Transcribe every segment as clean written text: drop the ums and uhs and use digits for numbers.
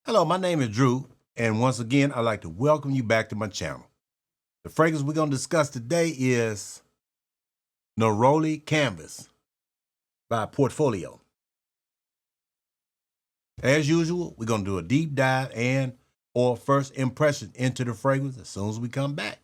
Hello, my name is Drew, and once again, I'd like to welcome you back to my channel. The fragrance we're going to discuss today is Neroli Canvas by Portfolio. As usual, we're going to do a deep dive and or first impression into the fragrance as soon as we come back.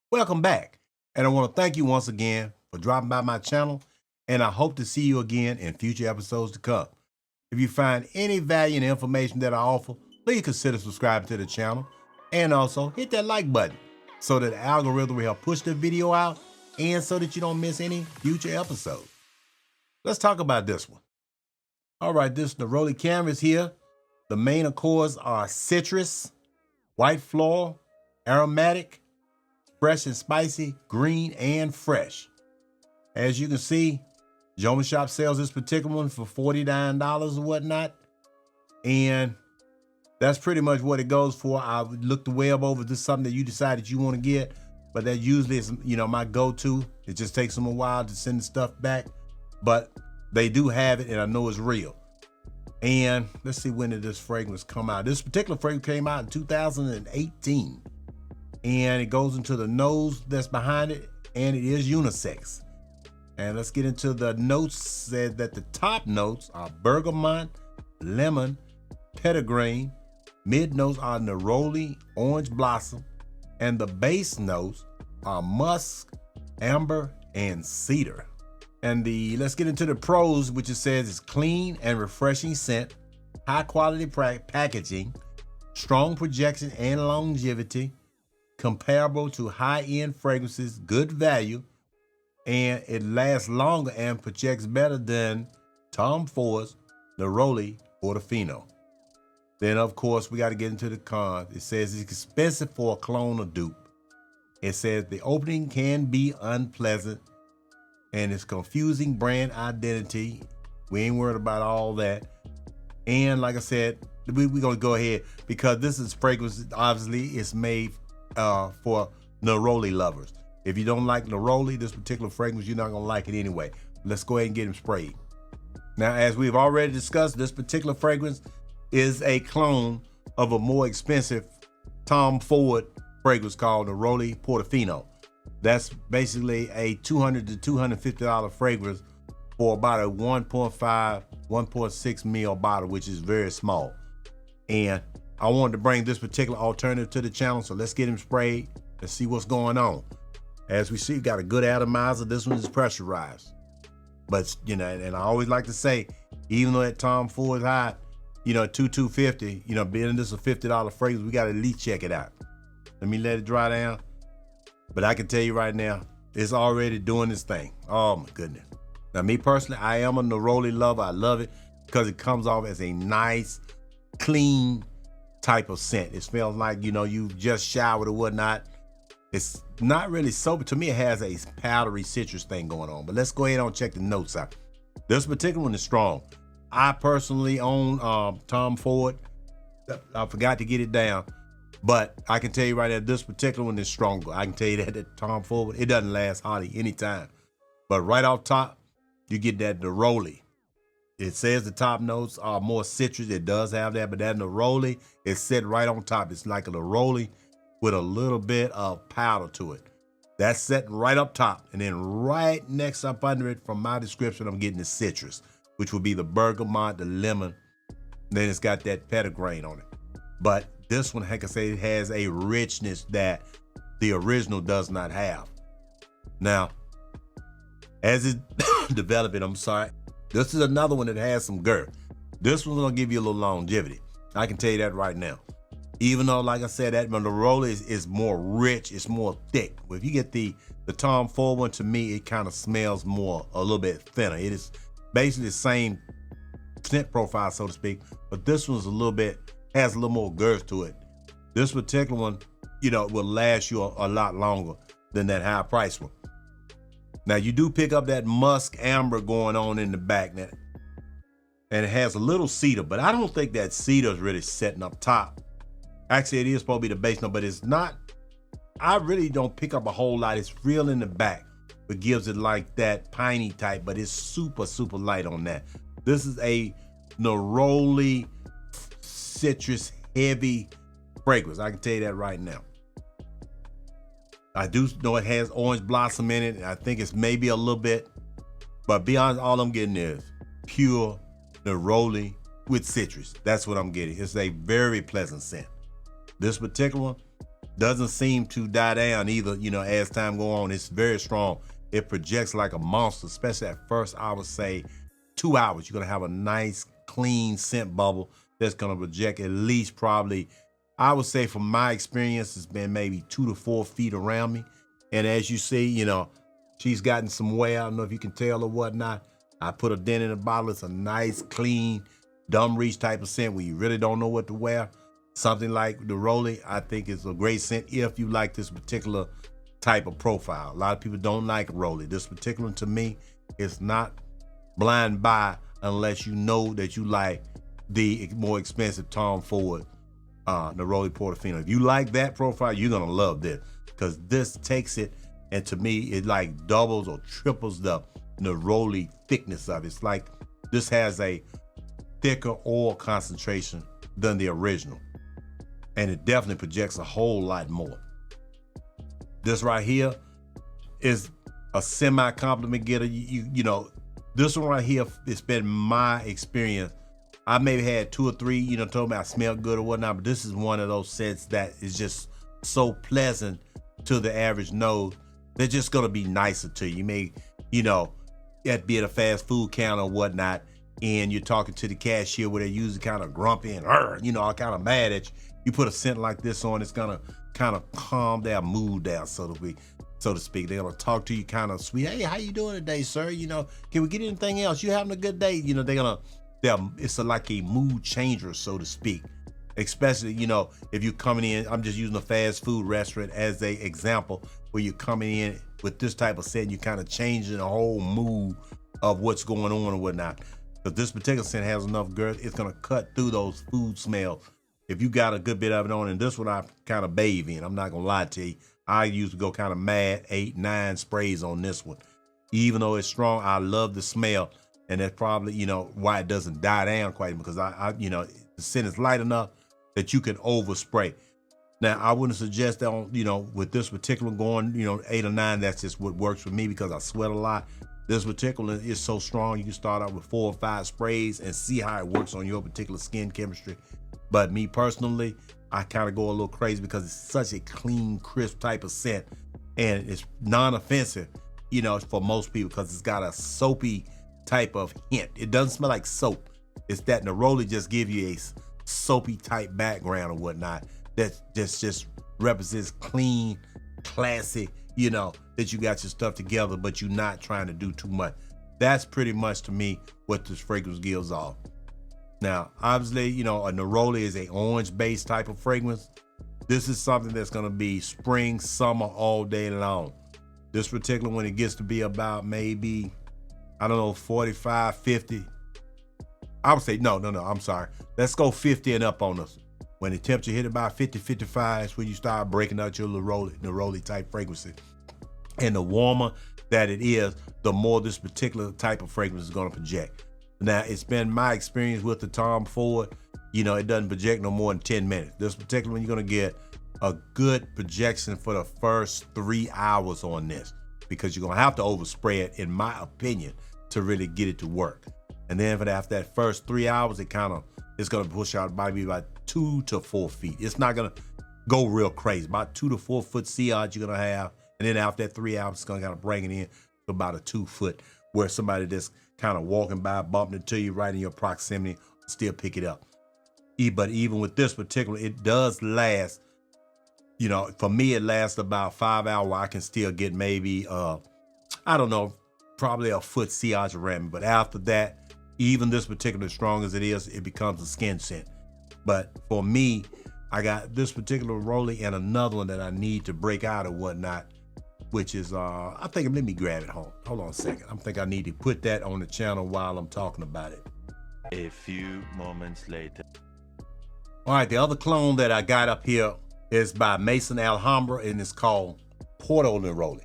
Welcome back, and I want to thank you once again for dropping by my channel, and I hope to see you again in future episodes to come. If you find any value in the information that I offer, please consider subscribing to the channel, and also hit that like button so that the algorithm will help push the video out and so that you don't miss any future episodes. Let's talk about this one. All right, this Neroli Canvas here. The main accords are citrus, white floral, aromatic, fresh and spicy, green, and fresh. As you can see, Joma Shop sells this particular one for $49 or whatnot. And that's pretty much what it goes for. I would look the web over. If this is something that you decide that you want to get, but that usually is, my go-to. It just takes them a while to send the stuff back, but they do have it, and I know it's real. And let's see, when did this fragrance come out? This particular fragrance came out in 2018. And it goes into the nose that's behind it, and it is unisex. And let's get into the notes. Said that the top notes are bergamot, lemon, petitgrain. Mid notes are neroli, orange blossom, and the base notes are musk, amber, and cedar. And let's get into the pros, which it says is clean and refreshing scent, high quality packaging, strong projection and longevity, comparable to high-end fragrances, good value, and it lasts longer and projects better than Tom Ford's Neroli Portofino. Then, of course, we got to get into the cons. It says it's expensive for a clone or dupe. It says the opening can be unpleasant, and it's confusing brand identity. We ain't worried about all that. And like I said, we're going to go ahead because this is fragrance, obviously, it's made for Neroli lovers. If you don't like Neroli, this particular fragrance, you're not gonna like it anyway. Let's go ahead and get them sprayed. Now, as we've already discussed, this particular fragrance is a clone of a more expensive Tom Ford fragrance called Neroli Portofino. That's basically a $200 to $250 fragrance for about a 1.5, 1.6 ml bottle, which is very small. And I wanted to bring this particular alternative to the channel, so let's get him sprayed. Let's see what's going on. As we see, we got a good atomizer. This one is pressurized. But, and I always like to say, even though that Tom Ford's high, $250, being this a $50 fragrance, we got to at least check it out. Let me let it dry down. But I can tell you right now, it's already doing this thing. Oh, my goodness. Now, me personally, I am a Neroli lover. I love it because it comes off as a nice, clean type of scent. It smells like, you've just showered or whatnot. It's not really soap. To me, it has a powdery citrus thing going on. But let's go ahead and check the notes out. This particular one is strong. I personally own Tom Ford. I forgot to get it down. But I can tell you right now, this particular one is stronger. I can tell you that Tom Ford, it doesn't last hardly any time. But right off top, you get that Neroli. It says the top notes are more citrus. It does have that, but that Neroli is set right on top. It's like a Neroli with a little bit of powder to it. That's set right up top. And then right next up under it, from my description, I'm getting the citrus, which would be the bergamot, the lemon. Then it's got that petitgrain on it. But this one, heck, I say, it has a richness that the original does not have. Now, as it developing, this is another one that has some girth. This one's gonna give you a little longevity. I can tell you that right now. Even though, like I said, that Neroli is more rich, it's more thick. If you get the Tom Ford one, to me, it kind of smells a little bit thinner. It is basically the same scent profile, so to speak, but this one's has a little more girth to it. This particular one, will last you a lot longer than that high price one. Now you do pick up that musk amber going on in the back now, and it has a little cedar, but I don't think that cedar is really setting up top. Actually, it is supposed to be the base note, but it's not. I really don't pick up a whole lot. It's real in the back, but gives it like that piney type, but it's super, super light on that. This is a Neroli citrus heavy fragrance. I can tell you that right now. I do know it has orange blossom in it. I think it's maybe a little bit, but beyond all I'm getting is pure Neroli with citrus. That's what I'm getting. It's a very pleasant scent. This particular one doesn't seem to die down either, as time go on. It's very strong. It projects like a monster, especially at first, I would say 2 hours. You're gonna have a nice, clean scent bubble that's gonna project at least probably, I would say from my experience, it's been maybe 2 to 4 feet around me. And as you see, she's gotten some wear. I don't know if you can tell or whatnot. I put a dent in the bottle. It's a nice, clean, dumb reach type of scent where you really don't know what to wear. Something like the Neroli, I think is a great scent if you like this particular type of profile. A lot of people don't like Neroli. This particular one, to me, is not blind buy unless you know that you like the more expensive Tom Ford Neroli Portofino. If you like that profile, you're gonna love this, because this takes it, and to me, it like doubles or triples the Neroli thickness of it. It's like this has a thicker oil concentration than the original, and it definitely projects a whole lot more. This right here is a semi-compliment getter. This one right here, it's been my experience. I maybe had 2 or 3, told me I smelled good or whatnot, but this is one of those scents that is just so pleasant to the average nose. They're just gonna be nicer to you. You may, be at a fast food counter or whatnot, and you're talking to the cashier where they're usually kind of grumpy and, all kind of mad at you. You put a scent like this on, it's gonna kind of calm their mood down, so to speak. They're gonna talk to you kind of sweet. Hey, how you doing today, sir? Can we get anything else? You having a good day? It's like a mood changer, so to speak. Especially, if you're coming in, I'm just using a fast food restaurant as a example, where you're coming in with this type of scent, you're kind of changing the whole mood of what's going on and whatnot. But this particular scent has enough girth, it's gonna cut through those food smells. If you got a good bit of it on, and this one I kind of bathe in, I'm not gonna lie to you. I used to go kind of mad, 8, 9 sprays on this one. Even though it's strong, I love the smell, and that's probably, why it doesn't die down quite, because the scent is light enough that you can overspray. Now, I wouldn't suggest that with this particular going, 8 or 9, that's just what works for me because I sweat a lot. This particular is so strong, you can start out with 4 or 5 sprays and see how it works on your particular skin chemistry. But me personally, I kind of go a little crazy because it's such a clean, crisp type of scent, and it's non-offensive, for most people, because it's got a soapy type of hint. It doesn't smell like soap. It's that Neroli just give you a soapy type background or whatnot that just represents clean, classy, that you got your stuff together, but you're not trying to do too much. That's pretty much, to me, what this fragrance gives off. Now, obviously, a Neroli is a orange-based type of fragrance. This is something that's gonna be spring, summer, all day long. This particular one, it gets to be about maybe, 45, 50. I would say, no, I'm sorry. Let's go 50 and up on us. When the temperature hit about 50, 55, is when you start breaking out your Neroli type fragrances. And the warmer that it is, the more this particular type of fragrance is gonna project. Now, it's been my experience with the Tom Ford, it doesn't project no more than 10 minutes. This particular one, you're gonna get a good projection for the first 3 hours on this, because you're gonna have to overspray it, in my opinion, to really get it to work. And then after that first 3 hours, it's gonna push out maybe about 2 to 4 feet. It's not gonna go real crazy. About 2 to 4 foot sillage you're gonna have. And then after that 3 hours, it's gonna kind of bring it in to about a 2 foot, where somebody just kind of walking by, bumping into you right in your proximity, still pick it up. But even with this particular, it does last, for me, it lasts about 5 hours. I can still get maybe, probably a foot sillage around me. But after that, even this particular, strong as it is, it becomes a skin scent. But for me, I got this particular Neroli and another one that I need to break out or whatnot, which is, I think, let me grab it. Hold on a second. I think I need to put that on the channel while I'm talking about it. A few moments later. All right, the other clone that I got up here is by Maison Alhambra, and it's called Porto Neroli.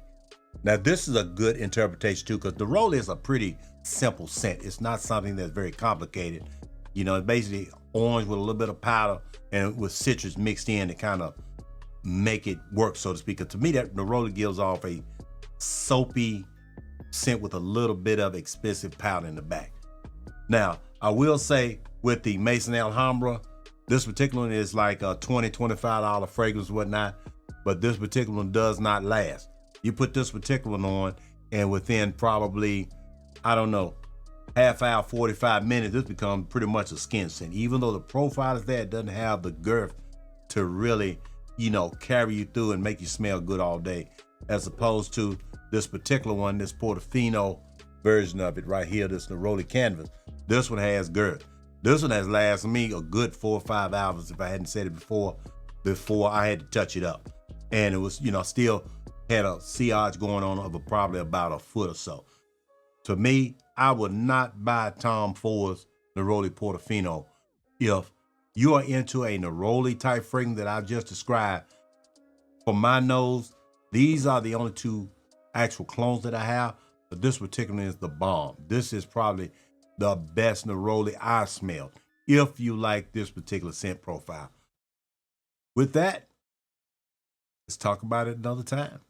Now, this is a good interpretation too, because Neroli is a pretty simple scent. It's not something that's very complicated. You know, it's basically orange with a little bit of powder and with citrus mixed in to kind of make it work, so to speak. Because to me, that Neroli gives off a soapy scent with a little bit of expensive powder in the back. Now, I will say with the Maison Alhambra, this particular one is like a $20, $25 fragrance, whatnot, but this particular one does not last. You put this particular one on, and within probably, I don't know, half hour, 45 minutes, this becomes pretty much a skin scent. Even though the profile is there, it doesn't have the girth to really, you know, carry you through and make you smell good all day, as opposed to this particular one, this Portofino version of it right here, this Neroli Canvas. This one has girth. This one has lasted me a good 4 or 5 hours, if I hadn't said it before I had to touch it up. And it was, you know, still had a sillage going on of probably about a foot or so. To me, I would not buy Tom Ford's Neroli Portofino. If you are into a Neroli type fragrance that I've just described, for my nose, these are the only two actual clones that I have, but this particular is the bomb. This is probably the best Neroli I've smelled, if you like this particular scent profile. With that, let's talk about it another time.